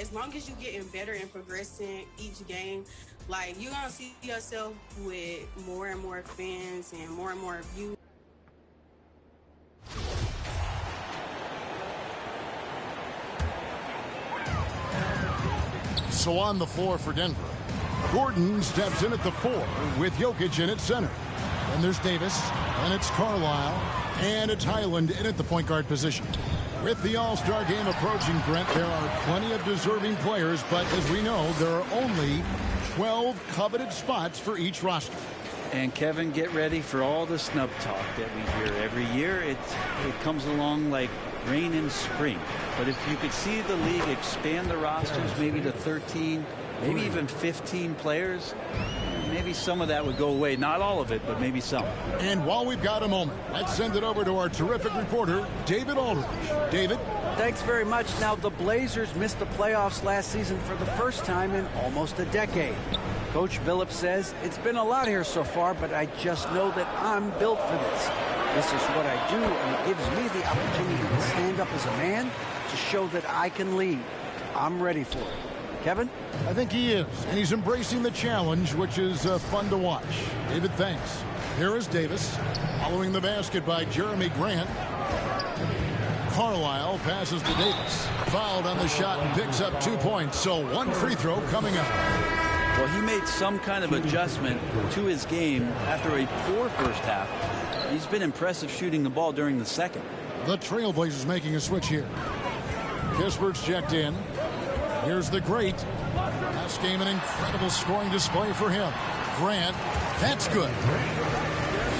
as long as you're getting better and progressing each game, like, you're going to see yourself with more and more fans and more views. So on the floor for Denver, Gordon steps in at the 4 with Jokic in at center. Then there's Davis, and it's Carlisle, and it's Highland in at the point guard position. With the All-Star game approaching, Brent, there are plenty of deserving players, but as we know, there are only 12 coveted spots for each roster. And Kevin, get ready for all the snub talk that we hear every year. It comes along like rain in spring. But if you could see the league expand the rosters maybe to 13, maybe even 15 players, maybe some of that would go away. Not all of it, but maybe some. And while we've got a moment, let's send it over to our terrific reporter, David Aldridge. David? Thanks very much. Now, the Blazers missed the playoffs last season for the first time in almost a decade. Coach Billups says, it's been a lot here so far, but I just know that I'm built for this. This is what I do, and it gives me the opportunity to stand up as a man to show that I can lead. I'm ready for it. Kevin? I think he is, and he's embracing the challenge, which is fun to watch. David, thanks. Here is Davis, following the basket by Jeremy Grant. Carlisle passes to Davis. Fouled on the shot and picks up 2 points, so one free throw coming up. Well, he made some kind of adjustment to his game after a poor first half. He's been impressive shooting the ball during the second. The Trailblazers making a switch here. Kispert's checked in. Here's the great. Last game, an incredible scoring display for him. Grant, that's good.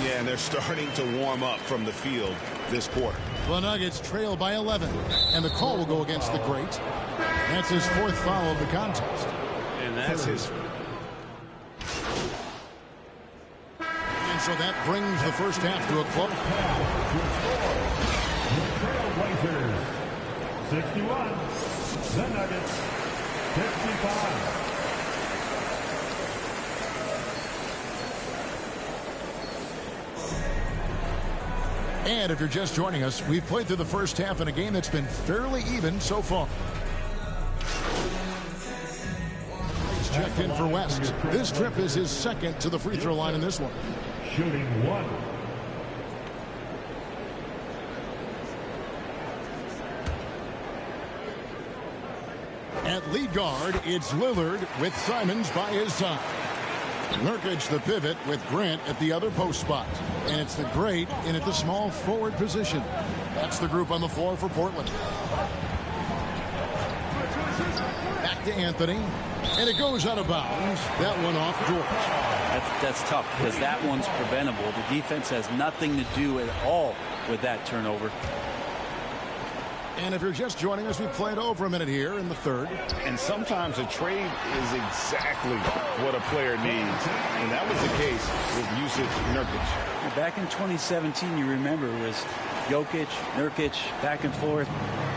Yeah, and they're starting to warm up from the field this quarter. The Nuggets trail by 11, and the call will go against the great. That's his 4th foul of the contest. And that's his. And so that brings the first half to a close. The Trailblazers, 61. The Nuggets, 55. And if you're just joining us, we've played through the first half in a game that's been fairly even so far. He's checked in for West. This trip is his 2nd to the free throw line in this one. Shooting 1. At lead guard, it's Lillard with Simons by his side. Nurkic the pivot with Grant at the other post spot. And it's the great in at the small forward position. That's the group on the floor for Portland. Back to Anthony. And it goes out of bounds. That one off George. That's tough because that one's preventable. The defense has nothing to do at all with that turnover. And if you're just joining us, we played over a minute here in the 3rd. And sometimes a trade is exactly what a player needs. And that was the case with Jusuf Nurkic. Back in 2017, you remember, it was Jokic, Nurkic, back and forth.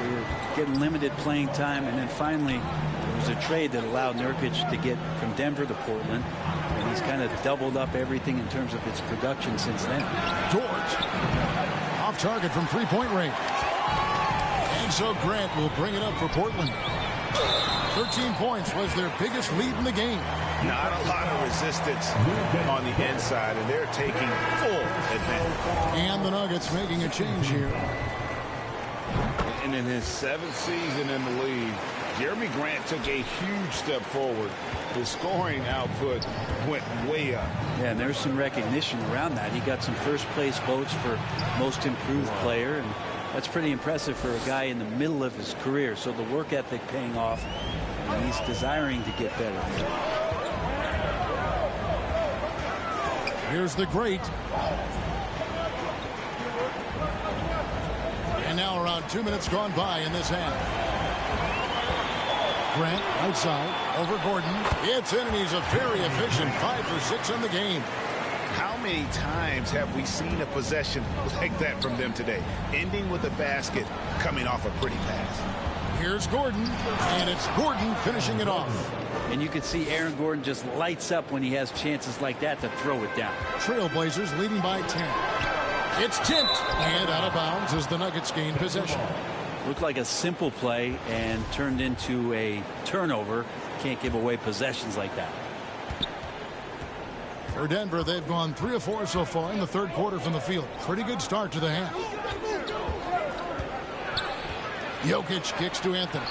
We were getting limited playing time. And then finally, there was a trade that allowed Nurkic to get from Denver to Portland. And he's kind of doubled up everything in terms of its production since then. George, off target from three-point range. And so Grant will bring it up for Portland. 13 points was their biggest lead in the game. Not a lot of resistance on the inside, and they're taking full advantage. And the Nuggets making a change here. And in his 7th season in the league, Jeremy Grant took a huge step forward. His scoring output went way up. Yeah, and there's some recognition around that. He got some first-place votes for most improved player, and that's pretty impressive for a guy in the middle of his career. So the work ethic paying off, and he's desiring to get better. Here's the great. And now around 2 minutes gone by in this half. Grant outside over Gordon. It's in, and he's a very efficient 5 for 6 in the game. How many times have we seen a possession like that from them today? Ending with a basket, coming off a pretty pass. Here's Gordon, and it's Gordon finishing it off. And you can see Aaron Gordon just lights up when he has chances like that to throw it down. Trailblazers leading by 10. It's tipped and out of bounds as the Nuggets gain possession. Looked like a simple play and turned into a turnover. Can't give away possessions like that. For Denver, they've gone 3 of 4 so far in the third quarter from the field. Pretty good start to the half. Jokic kicks to Anthony.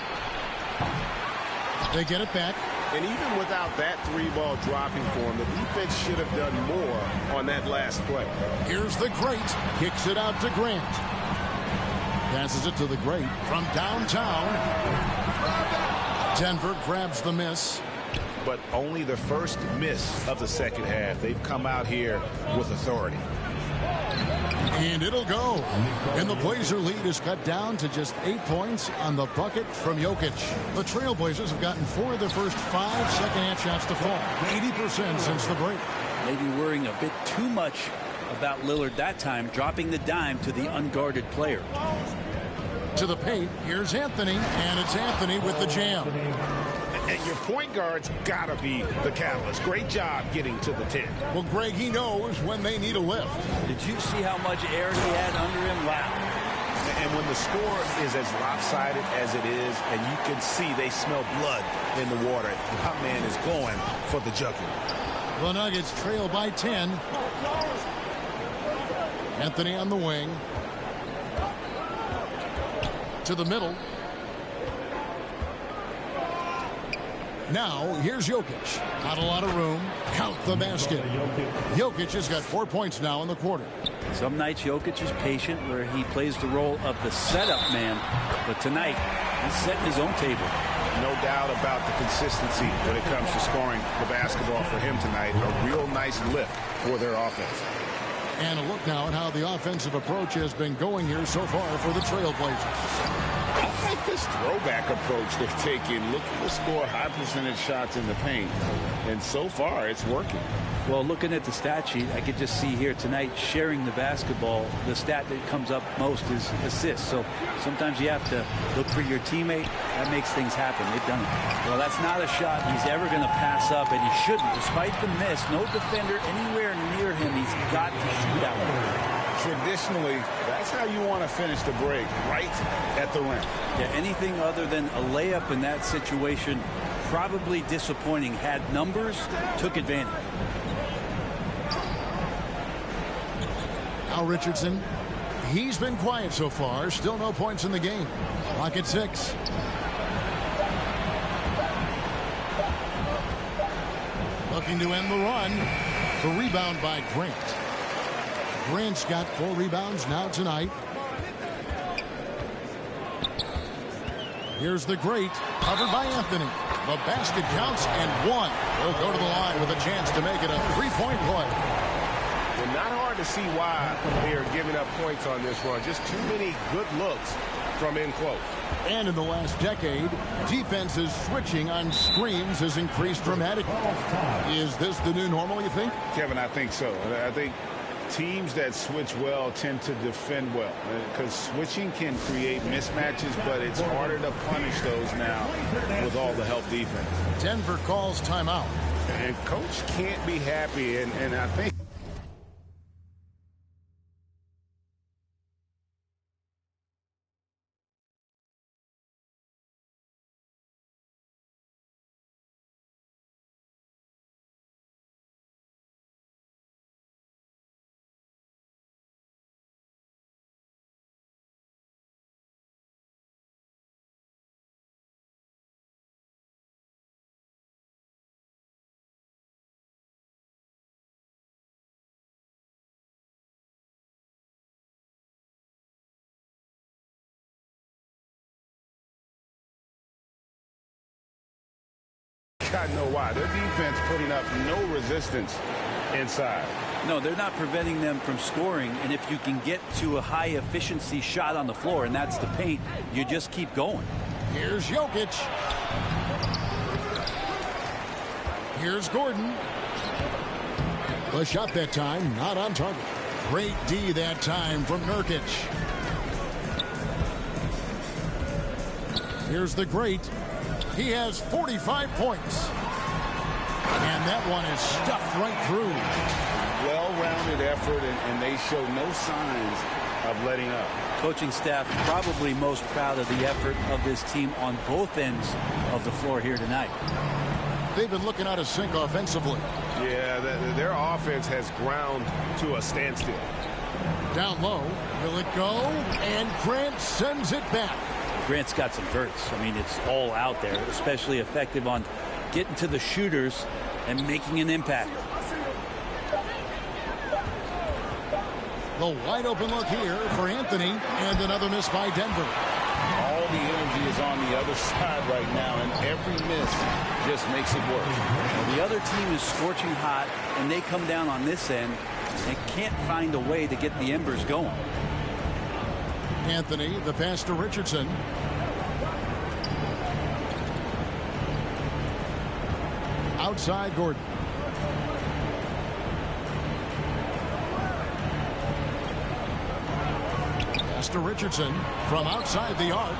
They get it back. And even without that 3-ball dropping for him, the defense should have done more on that last play. Here's the Great. Kicks it out to Grant. Passes it to the Great from downtown. Denver grabs the miss. But only the first miss of the second half. They've come out here with authority. And it'll go. And the Blazer lead is cut down to just 8 points on the bucket from Jokic. The Trailblazers have gotten 4 of their first 5 second-half shots to fall. 80% since the break. Maybe worrying a bit too much about Lillard that time, dropping the dime to the unguarded player. To the paint, here's Anthony, and it's Anthony with the jam. And your point guard's got to be the catalyst. Great job getting to the 10. Well, Greg, he knows when they need a lift. Did you see how much air he had under him? Wow. And when the score is as lopsided as it is, and you can see they smell blood in the water, that man is going for the jugular. The Nuggets trail by 10. Anthony on the wing. To the middle. Now, here's Jokic. Not a lot of room. Count the basket. Jokic has got 4 points now in the quarter. Some nights Jokic is patient where he plays the role of the setup man. But tonight, he's setting his own table. No doubt about the consistency when it comes to scoring the basketball for him tonight. A real nice lift for their offense. And a look now at how the offensive approach has been going here so far for the Trailblazers. I like this throwback approach they're taking, looking to score high percentage shots in the paint. And so far, it's working. Well, looking at the stat sheet, I could just see here tonight sharing the basketball. The stat that comes up most is assists. So sometimes you have to look for your teammate. That makes things happen. They've done it. Well, that's not a shot he's ever going to pass up, and he shouldn't. Despite the miss, no defender anywhere near him. He's got to shoot that one. Traditionally, that's how you want to finish the break, right at the rim. Yeah, anything other than a layup in that situation, probably disappointing. Had numbers, took advantage. Now Richardson, he's been quiet so far. Still no points in the game. Clock at 6. Looking to end the run. The rebound by Grant. Grant's got 4 rebounds now tonight. Here's the Great, covered by Anthony. The basket counts and 1. He'll go to the line with a chance to make it a 3-point play. Well, not hard to see why they are giving up points on this run. Just too many good looks from in close. And in the last decade, defenses switching on screens has increased dramatically. Is this the new normal, you think? Kevin, I think so. I think teams that switch well tend to defend well, because switching can create mismatches, but it's harder to punish those now with all the help defense. Denver calls timeout. And coach can't be happy, and I think I know why. Their defense putting up no resistance inside. No, they're not preventing them from scoring, and if you can get to a high efficiency shot on the floor, and that's the paint, you just keep going. Here's Jokic. Here's Gordon. The shot that time, not on target. Great D that time from Nurkic. Here's the Great. He has 45 points. And that one is stuffed right through. Well-rounded effort, and they show no signs of letting up. Coaching staff probably most proud of the effort of this team on both ends of the floor here tonight. They've been looking out of sync offensively. Yeah, their offense has ground to a standstill. Down low, will it go? And Grant sends it back. Grant's got some verts. I mean, it's all out there, especially effective on getting to the shooters and making an impact. The wide open look here for Anthony, and another miss by Denver. All the energy is on the other side right now, and every miss just makes it worse. Well, the other team is scorching hot, and they come down on this end and can't find a way to get the embers going. Anthony, the pass to Richardson. Outside Gordon. Pass to Richardson from outside the arc.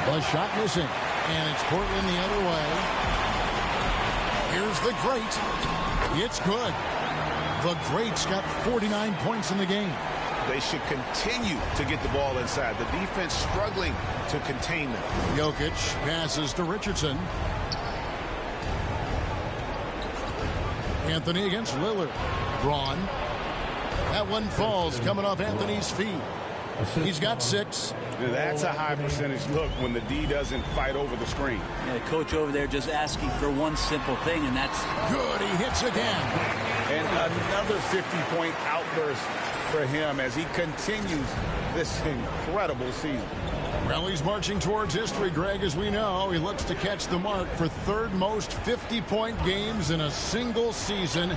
The shot missing, and it's Portland the other way. Here's the Great. It's good. The Great's got 49 points in the game. They should continue to get the ball inside. The defense struggling to contain them. Jokic passes to Richardson. Anthony against Lillard. Braun. That one falls coming off Anthony's feet. He's got 6. That's a high percentage look when the D doesn't fight over the screen. Yeah, coach over there just asking for one simple thing, and that's good. He hits again. And another 50-point outburst for him as he continues this incredible season. Well, he's marching towards history, Greg, as we know. He looks to catch the mark for third most 50-point games in a single season,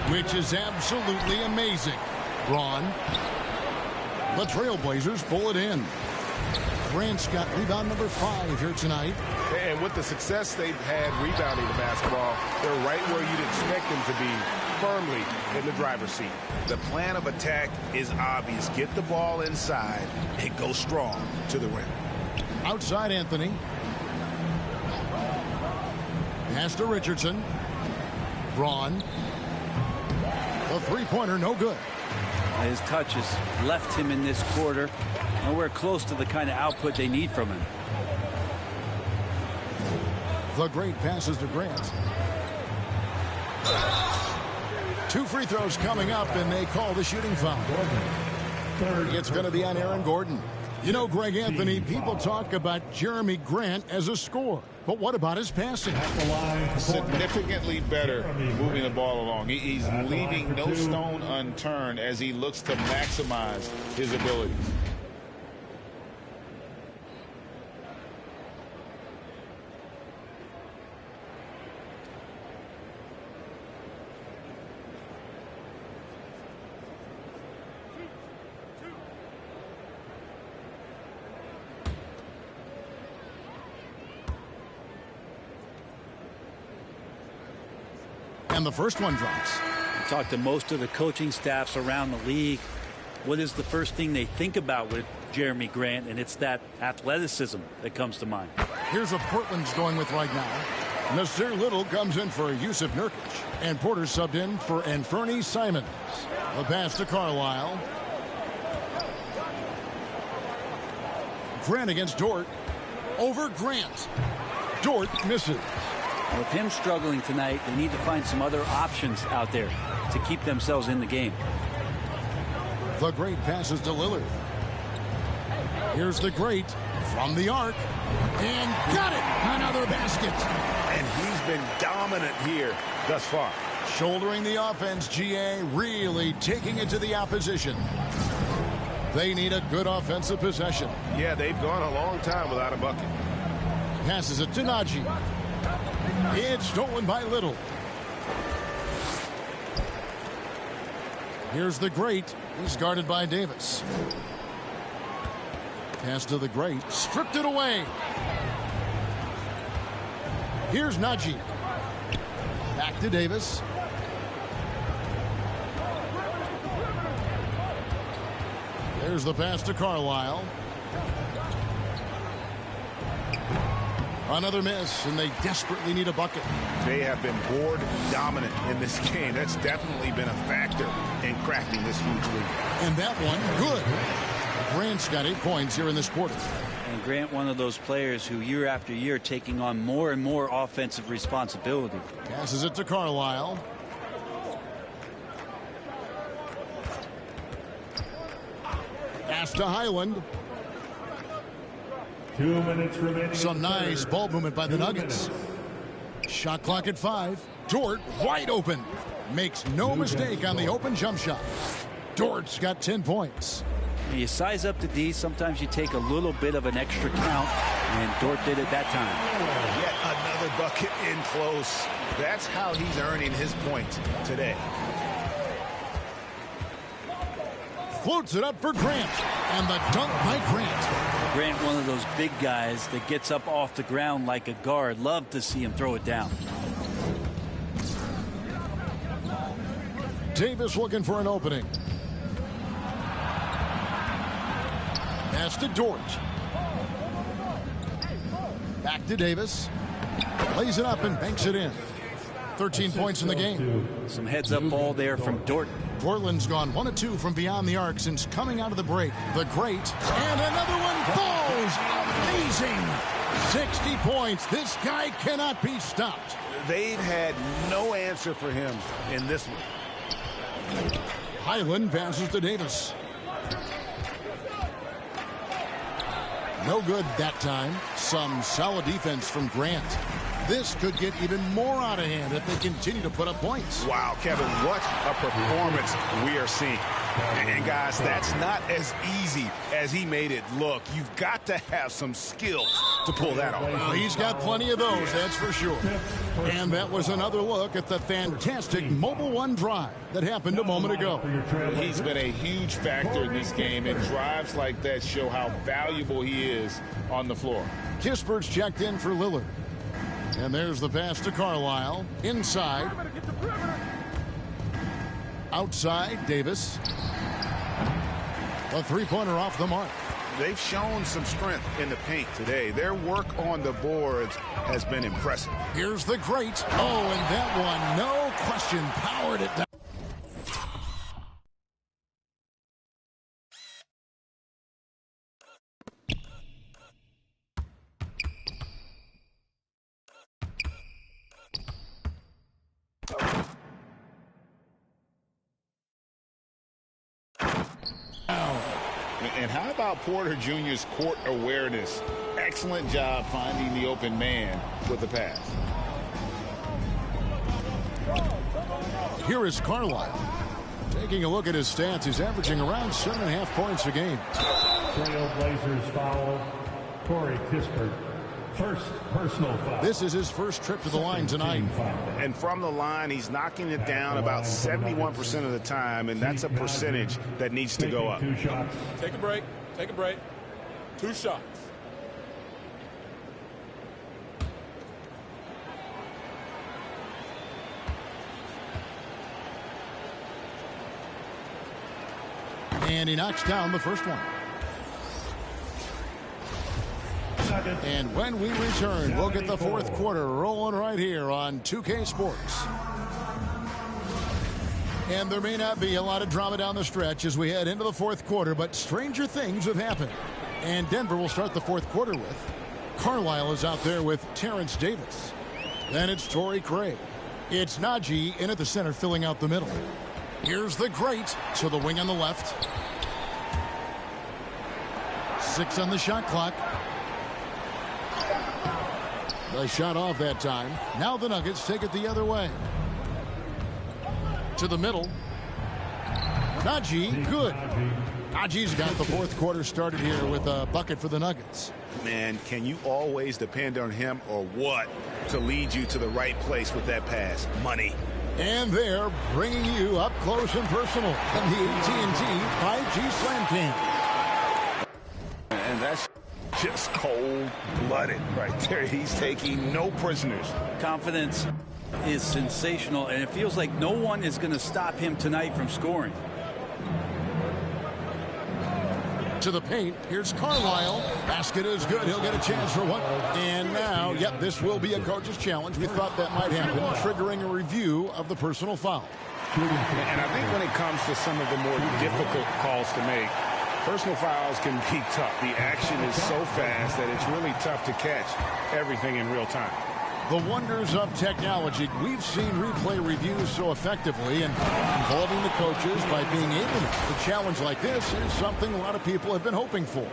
which is absolutely amazing. Braun. The Trailblazers pull it in. Grant's got rebound number 5 here tonight. And with the success they've had rebounding the basketball, they're right where you'd expect them to be, firmly in the driver's seat. The plan of attack is obvious. Get the ball inside and go strong to the rim. Outside Anthony. Pass to Richardson. Braun. The three-pointer, no good. His touch has left him in this quarter. Nowhere close to the kind of output they need from him. The Great passes to Grant. 2 free throws coming up, and they call the shooting foul. It's going to be on Aaron Gordon. You know, Greg Anthony, people talk about Jeremy Grant as a scorer, but what about his passing? Significantly better moving the ball along. He's leaving no stone unturned as he looks to maximize his abilities. And the first one drops. I talked to most of the coaching staffs around the league. What is the first thing they think about with Jeremy Grant? And it's that athleticism that comes to mind. Here's what Portland's going with right now. Nasir Little comes in for Yusuf Nurkic. And Porter subbed in for Anthony Simons. The pass to Carlisle. Grant against Dort. Over Grant. Dort misses. With him struggling tonight, they need to find some other options out there to keep themselves in the game. The Great passes to Lillard. Here's the Great from the arc. And got it! Another basket. And he's been dominant here thus far. Shouldering the offense, GA really taking it to the opposition. They need a good offensive possession. Yeah, they've gone a long time without a bucket. Passes it to Najee. It's stolen by Little. Here's the Great. He's guarded by Davis. Pass to the Great. Stripped it away. Here's Najee. Back to Davis. There's the pass to Carlisle. Another miss, and they desperately need a bucket. They have been board dominant in this game. That's definitely been a factor in crafting this huge lead. And that one, good. Grant's got 8 points here in this quarter. And Grant, one of those players who year after year taking on more and more offensive responsibility. Passes it to Carlisle. Pass to Highland. 2 minutes remaining. Some nice ball movement by the Nuggets. Shot clock at 5. Dort wide open. Makes no mistake on the open jump shot. Dort's got 10 points. You size up the D. Sometimes you take a little bit of an extra count, and Dort did it that time. Yet another bucket in close. That's how he's earning his points today. Floats it up for Grant. And the dunk by Grant. Grant, one of those big guys that gets up off the ground like a guard. Love to see him throw it down. Davis looking for an opening. Pass to Dort. Back to Davis. Lays it up and banks it in. 13 points in the game. Some heads-up ball there from Dort. Portland's gone 1 of 2 from beyond the arc since coming out of the break. The great. And another one falls. Amazing. 60 points. This guy cannot be stopped. They've had no answer for him in this one. Highland passes to Davis. No good that time. Some solid defense from Grant. This could get even more out of hand if they continue to put up points. Wow, Kevin, what a performance we are seeing. And guys, that's not as easy as he made it look. You've got to have some skills to pull that off. Well, he's got plenty of those, that's for sure. And that was another look at the fantastic Mobile One drive that happened a moment ago. He's been a huge factor in this game, and drives like that show how valuable he is on the floor. Kispert's checked in for Lillard. And there's the pass to Carlisle. Inside. Outside, Davis. A three-pointer off the mark. They've shown some strength in the paint today. Their work on the boards has been impressive. Here's the great. Oh, and that one, no question, powered it down. And how about Porter Jr.'s court awareness? Excellent job finding the open man with the pass. Here is Carlisle. Taking a look at his stats, he's averaging around 7.5 points a game. Trailblazers foul. Corey Kispert. First personal foul. This is his first trip to the line tonight. And from the line, he's knocking it down about 71% of the time, and that's a percentage that needs to go up. 2 shots. Take a break. Take a break. 2 shots. And he knocks down the first one. And when we return, we'll get the fourth quarter rolling right here on 2K Sports. And there may not be a lot of drama down the stretch as we head into the fourth quarter, but stranger things have happened. And Denver will start the fourth quarter with Carlisle is out there with Terrence Davis. Then it's Torrey Craig. It's Najee in at the center filling out the middle. Here's the great to the wing on the left. 6 on the shot clock. The shot off that time. Now the Nuggets take it the other way. To the middle. Najee, good. Najee's got the fourth quarter started here with a bucket for the Nuggets. Man, can you always depend on him or what to lead you to the right place with that pass? Money. And they're bringing you up close and personal from the AT&T 5G Slam Cam. And that's just cold-blooded right there. He's taking no prisoners. Confidence is sensational, and it feels like no one is going to stop him tonight from scoring. into the paint. Here's Carlisle. Basket is good. He'll get a chance for one. And now, yep, this will be a coach's challenge. We thought that might happen, triggering a review of the personal foul. And I think when it comes to some of the more difficult calls to make, personal fouls can be tough. The action is so fast that it's really tough to catch everything in real time. The wonders of technology. We've seen replay reviews so effectively and involving the coaches by being able to. A challenge like this is something a lot of people have been hoping for.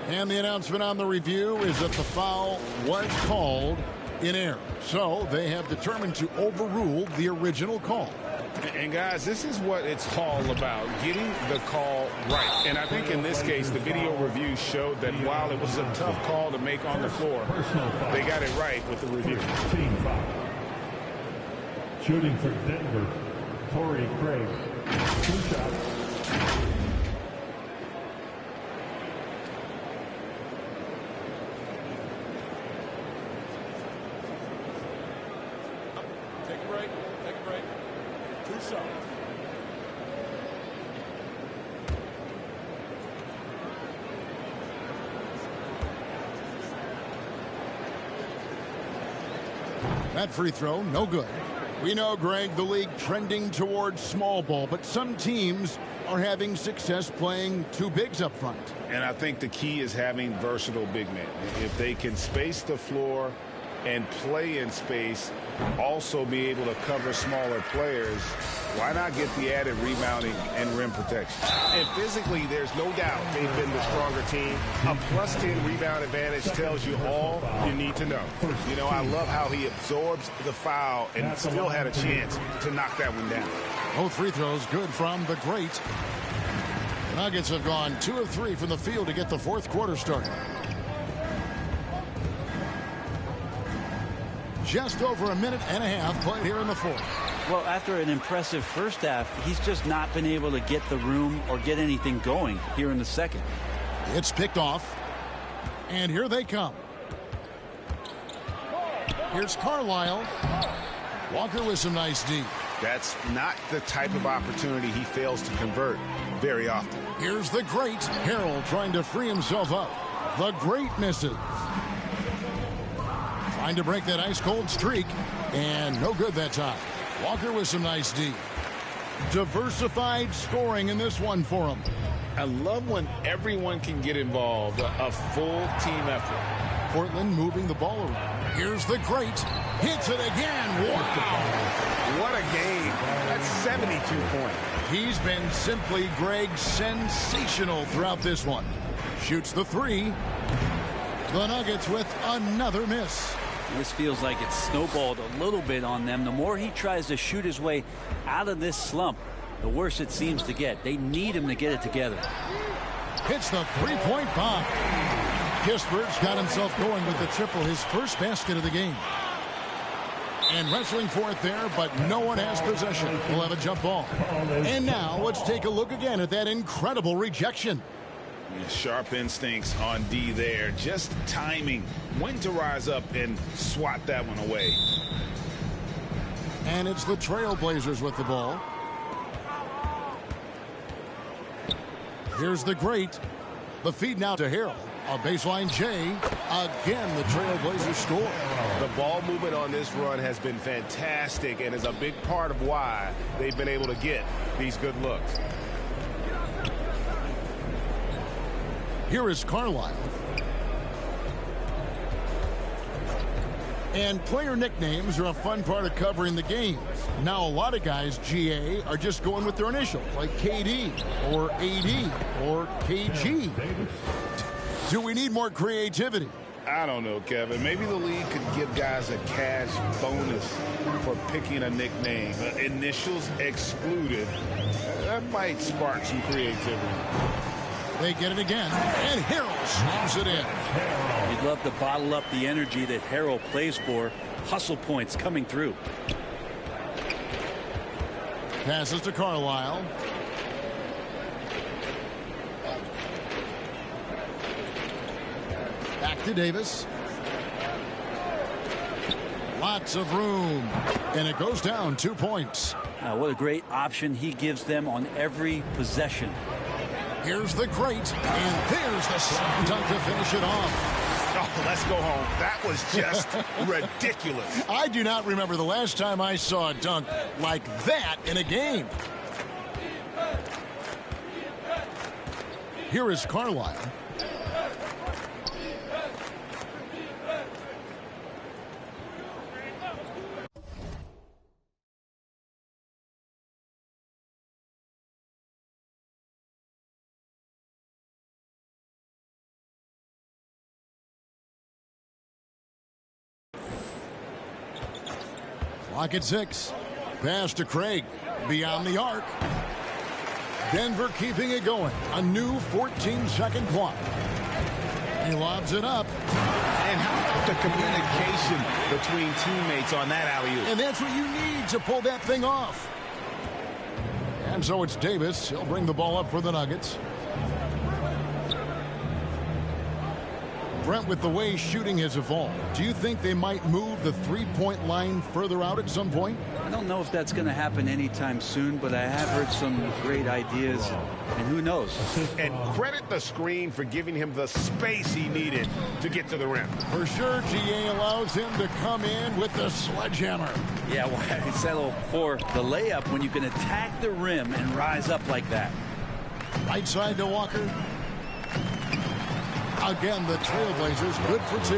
And the announcement on the review is that the foul was called in error. So they have determined to overrule the original call. And guys, this is what it's all about, getting the call right. And I think in this case, the video review showed that while it was a tough call to make on the floor, they got it right with the review. Team foul. Shooting for Denver, Torrey Craig. 2 shots. Take a break. Take a break. 2 shots. That free throw, no good. We know, Greg, the league trending towards small ball, but some teams are having success playing 2 bigs up front. And I think the key is having versatile big men. If they can space the floor and play in space, also be able to cover smaller players, why not get the added rebounding and rim protection? And physically, there's no doubt they've been the stronger team. A +10 rebound advantage tells you all you need to know. You know, I love how he absorbs the foul and still had a chance to knock that one down. Both free throws good from the great. The Nuggets have gone 2 of 3 from the field to get the 4th quarter started. Just over a minute and a half played here in the 4th. Well, after an impressive first half, he's just not been able to get the room or get anything going here in the 2nd. It's picked off. And here they come. Here's Carlisle. Walker with some nice D. That's not the type of opportunity he fails to convert very often. Here's the great Harrell trying to free himself up. The great misses. Trying to break that ice-cold streak. And no good that time. Walker with some nice D. Diversified scoring in this one for him. I love when everyone can get involved, a full team effort. Portland moving the ball around. Here's the great. Hits it again. Wow. What a game. That's 72 points. He's been simply, Greg, sensational throughout this one. Shoots the 3. The Nuggets with another miss. This feels like it's snowballed a little bit on them. The more he tries to shoot his way out of this slump, the worse it seems to get. They need him to get it together. Hits the 3-point bomb. Kispert's got himself going with the triple, his first basket of the game. And wrestling for it there, but no one has possession. We'll have a jump ball. And now let's take a look again at that incredible rejection. Sharp instincts on D there. Just timing when to rise up and swat that one away. And it's the Trailblazers with the ball. Here's the great. The feed now to Harrell. A baseline J. Again, the Trailblazers score. The ball movement on this run has been fantastic and is a big part of why they've been able to get these good looks. Here is Carlisle. And player nicknames are a fun part of covering the games. Now, a lot of guys, GA, are just going with their initials, like KD or AD or KG. Do we need more creativity? I don't know, Kevin. Maybe the league could give guys a cash bonus for picking a nickname. Initials excluded. That might spark some creativity. They get it again, and Harrell slams it in. You'd love to bottle up the energy that Harrell plays for. Hustle points coming through. Passes to Carlisle. Back to Davis. Lots of room, and it goes down 2 points. What a great option he gives them on every possession. Here's the great, and there's the slam dunk to finish it off. Oh, let's go home. That was just ridiculous. I do not remember the last time I saw a dunk like that in a game. Here is Carlisle. Clock at 6. Pass to Craig. Beyond the arc. Denver keeping it going. A new 14-second clock. He lobs it up. And how about the communication between teammates on that alley-oop? And that's what you need to pull that thing off. And so it's Davis. He'll bring the ball up for the Nuggets. Brent, with the way shooting has evolved, do you think they might move the three-point line further out at some point? I don't know if that's going to happen anytime soon, but I have heard some great ideas, and who knows? And credit the screen for giving him the space he needed to get to the rim. For sure, GA allows him to come in with the sledgehammer. Yeah, why settle for the layup when you can attack the rim and rise up like that? Right side to Walker. Again, the Trailblazers good for 2.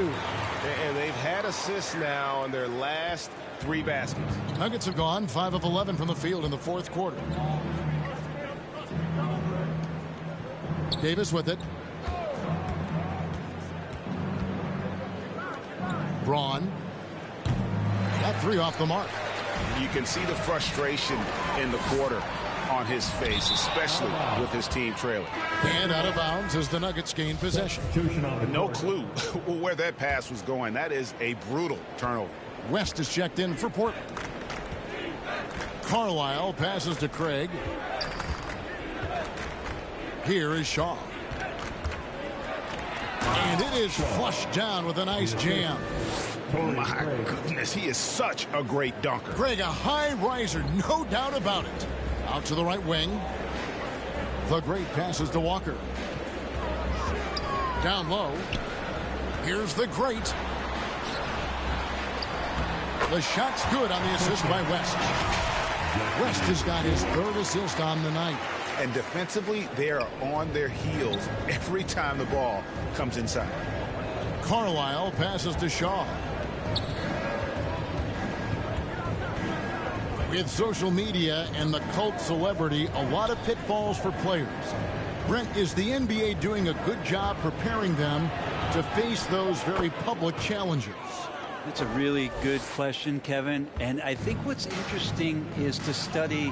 And they've had assists now on their last 3 baskets. Nuggets have gone 5 of 11 from the field in the fourth quarter. Davis with it. Braun. Got 3 off the mark. You can see the frustration in the quarter on his face, especially with his team trailing. And out of bounds as the Nuggets gain possession. No clue where that pass was going. That is a brutal turnover. West is checked in for Portland. Carlisle passes to Craig. Here is Shaw. And it is flushed down with a nice jam. My goodness, he is such a great dunker. Craig, a high riser, no doubt about it. Out to the right wing. The great passes to Walker. Down low. Here's the great. The shot's good on the assist by West. West has got his 3rd assist on the night. And defensively, they are on their heels every time the ball comes inside. Carlisle passes to Shaw. With social media and the cult celebrity, a lot of pitfalls for players. Brent, is the NBA doing a good job preparing them to face those very public challenges? That's a really good question, Kevin. And I think what's interesting is to study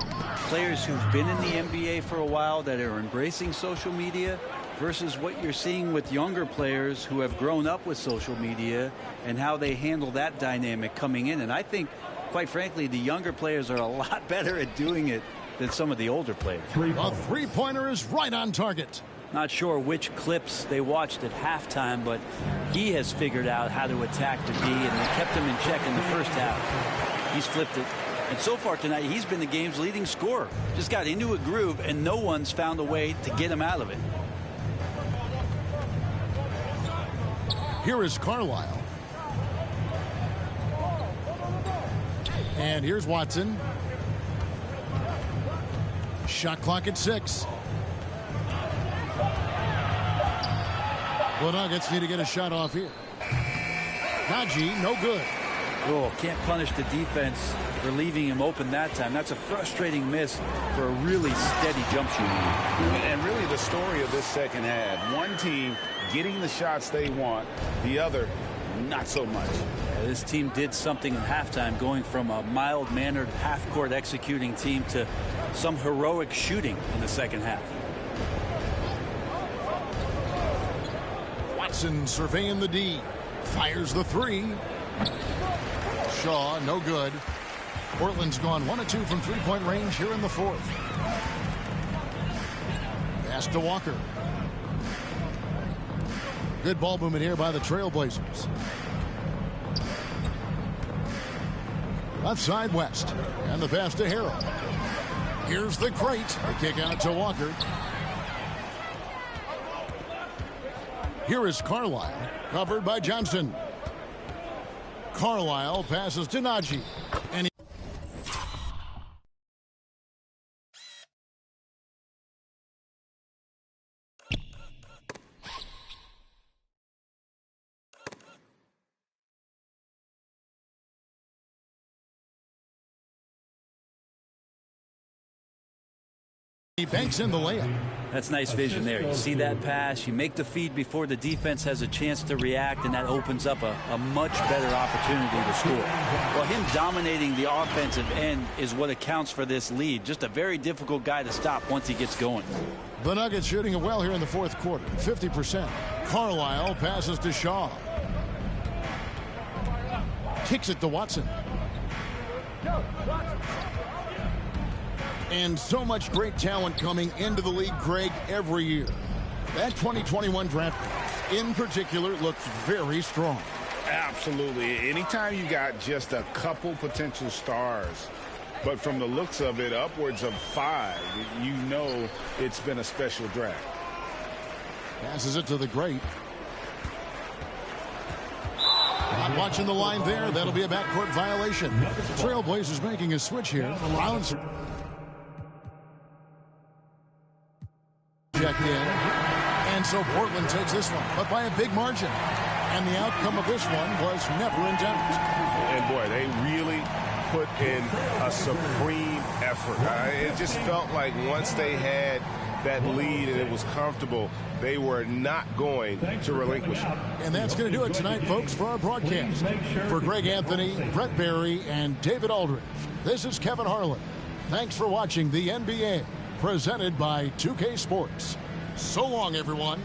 players who've been in the NBA for a while that are embracing social media versus what you're seeing with younger players who have grown up with social media and how they handle that dynamic coming in. And I think, quite frankly, the younger players are a lot better at doing it than some of the older players. A three-pointer is right on target. Not sure which clips they watched at halftime, but he has figured out how to attack the D, and they kept him in check in the first half. He's flipped it. And so far tonight, he's been the game's leading scorer. Just got into a groove, and no one's found a way to get him out of it. Here is Carlisle. And here's Watson. Shot clock at 6. The Nuggets need to get a shot off here. Najee, no good. Oh, can't punish the defense for leaving him open that time. That's a frustrating miss for a really steady jump shooter. And really the story of this second half. One team getting the shots they want, the other not so much. This team did something in halftime, going from a mild-mannered half-court executing team to some heroic shooting in the second half. Watson surveying the D. Fires the 3. Shaw, no good. Portland's gone 1 of 2 from three-point range here in the fourth. Pass to Walker. Good ball movement here by the Trailblazers. Left side West. And the pass to Harrell. Here's the great. The kick out to Walker. Here is Carlisle, covered by Johnson. Carlisle passes to Najee. And he banks in the layup. That's nice vision there. You see that pass, you make the feed before the defense has a chance to react, and that opens up a much better opportunity to score. Well, him dominating the offensive end is what accounts for this lead. Just a very difficult guy to stop once he gets going. The Nuggets shooting it well here in the fourth quarter, 50%. Carlisle passes to Shaw. Kicks it to Watson. And so much great talent coming into the league, Greg, every year. That 2021 draft class, in particular, looks very strong. Absolutely. Anytime you got just a couple potential stars, but from the looks of it, upwards of 5, you know it's been a special draft. Passes it to the great. Not watching the line there. That'll be a backcourt violation. Trailblazers making a switch here. Rollins checked in. And so Portland takes this one, but by a big margin. And the outcome of this one was never in doubt. And boy, they really put in a supreme effort. It just felt like once they had that lead and it was comfortable, they were not going to relinquish it. And that's going to do it tonight, folks, for our broadcast. For Greg Anthony, Brett Barry, and David Aldridge, this is Kevin Harlan. Thanks for watching the NBA, presented by 2K Sports. So long, everyone.